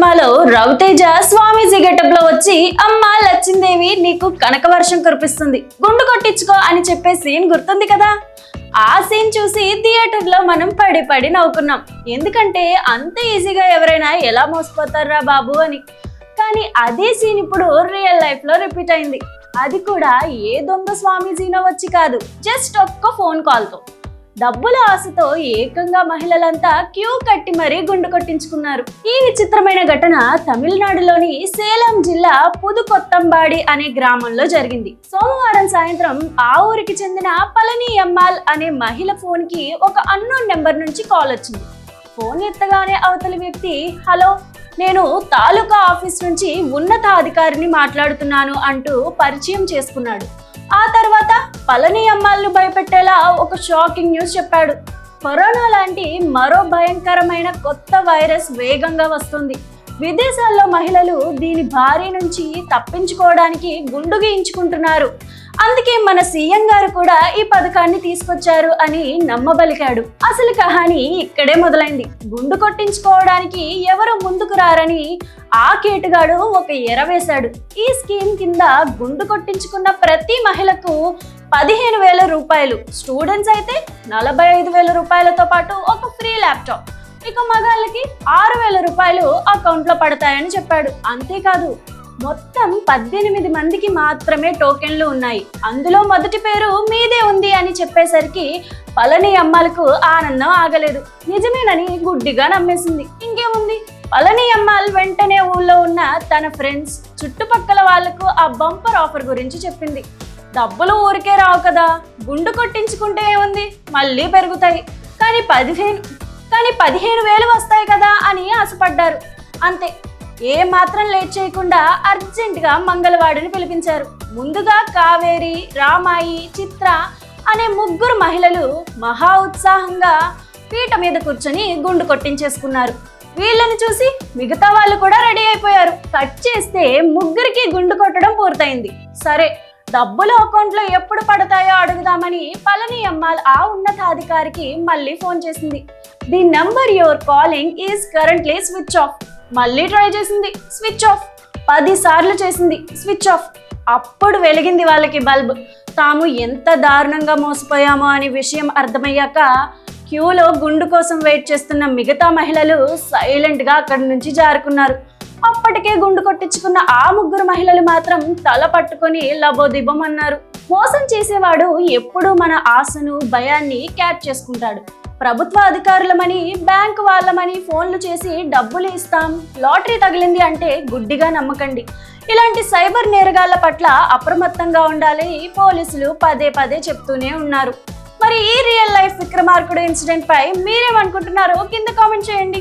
సినిమాలో రవితేజ స్వామీజీ గెటప్ లో వచ్చి అమ్మ లచ్చిందేవి నీకు కనక వర్షం కురిపిస్తుంది గుండు కొట్టించుకో అని చెప్పే సీన్ గుర్తుంది కదా. ఆ సీన్ చూసి థియేటర్ లో మనం పడి పడి నవ్వుకున్నాం. ఎందుకంటే అంత ఈజీగా ఎవరైనా ఎలా మోసపోతారా బాబు అని. కానీ అదే సీన్ ఇప్పుడు రియల్ లైఫ్ లో రిపీట్ అయింది. అది కూడా ఏ దొంగ స్వామీజీనో వచ్చి కాదు, జస్ట్ ఒక్క ఫోన్ కాల్ తో. డబ్బుల ఆశతో ఏకంగా మహిళలంతా క్యూ కట్టి మరీ గుండు కొట్టించుకున్నారు. ఈ విచిత్రమైన ఘటన తమిళనాడులోని సేలం జిల్లా పుదుకొత్తంబాడి అనే గ్రామంలో జరిగింది. సోమవారం సాయంత్రం ఆ ఊరికి చెందిన పళని అమ్మాల్ అనే మహిళ ఫోన్ కి ఒక అన్నోన్ నెంబర్ నుంచి కాల్ వచ్చింది. ఫోన్ ఎత్తగానే అవతలి వ్యక్తి హలో, నేను తాలూకా ఆఫీస్ నుంచి ఉన్నతాధికారిని మాట్లాడుతున్నాను అంటూ పరిచయం చేసుకున్నాడు. ఆ తర్వాత పళని అమ్మాల్ను భయపెట్టేలా ఒక షాకింగ్ న్యూస్ చెప్పాడు. కరోనా లాంటి మరో భయంకరమైన కొత్త వైరస్ వేగంగా వస్తుంది. విదేశాల్లో మహిళలు దీని బారి నుంచి తప్పించుకోవడానికి గుండు గీయించుకుంటున్నారు. అందుకే మన సీఎం గారు కూడా ఈ పథకాన్ని తీసుకొచ్చారు అని నమ్మబలికాడు. అసలు కహాని ఇక్కడే మొదలైంది. గుండు కొట్టించుకోవడానికి ఎవరు ముందుకు రారని ఆ కేటుగాడు ఒక ఎర వేశాడు. ఈ స్కీమ్ కింద గుండు కొట్టించుకున్న ప్రతి మహిళకు 15,000 రూపాయలు, స్టూడెంట్స్ అయితే 45,000 రూపాయలతో పాటు ఒక ఫ్రీ ల్యాప్టాప్, ఇక మగాళ్ళకి 6,000 రూపాయలు అకౌంట్ లో పడతాయని చెప్పాడు. అంతేకాదు మొత్తం 18 మందికి మాత్రమే టోకెన్లు ఉన్నాయి, అందులో మొదటి పేరు మీదే ఉంది అని చెప్పేసరికి పళని అమ్మాలకు ఆనందం ఆగలేదు. నిజమేనని గుడ్డిగా నమ్మేసింది. ఇంకేముంది, పళని అమ్మాల్ వెంటనే ఊళ్ళో ఉన్న తన ఫ్రెండ్స్, చుట్టుపక్కల వాళ్లకు ఆ బంపర్ ఆఫర్ గురించి చెప్పింది. డబ్బులు ఊరికే రావు కదా, గుండు కొట్టించుకుంటే ఏముంది, మళ్ళీ పెరుగుతాయి, కానీ 15,000 వస్తాయి కదా అని ఆశపడ్డారు. అంతే, ఏ మాత్రం లేట్ చేయకుండా అర్జెంటుగా మంగళవాడిని పిలిపించారు. ముందుగా కావేరి, రామాయి, చిత్ర అనే 3 మహిళలు మహా ఉత్సాహంగా పీట మీద కూర్చొని గుండు కొట్టించేసుకున్నారు. వీళ్ళని చూసి మిగతా వాళ్ళు కూడా రెడీ అయిపోయారు. కట్ చేస్తే 3కి గుండు కొట్టడం పూర్తయింది. సరే, డబ్బులు అకౌంట్ లో ఎప్పుడు పడతాయో అడుగుదామని పళని అమ్మాల్ ఆ ఉన్నతాధికారికి మళ్ళీ ఫోన్ చేసింది. The number your calling is currently switch off. మళ్ళీ ట్రై చేసింది, స్విచ్ ఆఫ్. 10 సార్లు చేసింది, స్విచ్ ఆఫ్. అప్పుడు వెలిగింది వాళ్ళకి బల్బ్. తాము ఎంత దారుణంగా మోసపోయామో అనే విషయం అర్థమయ్యాక క్యూలో గుండు కోసం వెయిట్ చేస్తున్న మిగతా మహిళలు సైలెంట్ గా అక్కడి నుంచి జారుకున్నారు. అప్పటికే గుండు కొట్టించుకున్న ఆ 3 మహిళలు మాత్రం తల పట్టుకొని లబోదిబం అన్నారు. మోసం చేసేవాడు ఎప్పుడూ మన ఆశను, భయాన్ని క్యాచ్ చేసుకుంటాడు. ప్రభుత్వ అధికారులమని, బ్యాంకు వాళ్ళమని ఫోన్లు చేసి డబ్బులు ఇస్తాం, లాటరీ తగిలింది అంటే గుడ్డిగా నమ్మకండి. ఇలాంటి సైబర్ నేరగాళ్ల పట్ల అప్రమత్తంగా ఉండాలని పోలీసులు పదే పదే చెప్తూనే ఉన్నారు. మరి ఈ రియల్ లైఫ్ విక్రమార్కుడు ఇన్సిడెంట్ పై మీరేమనుకుంటున్నారో కింద కామెంట్ చేయండి.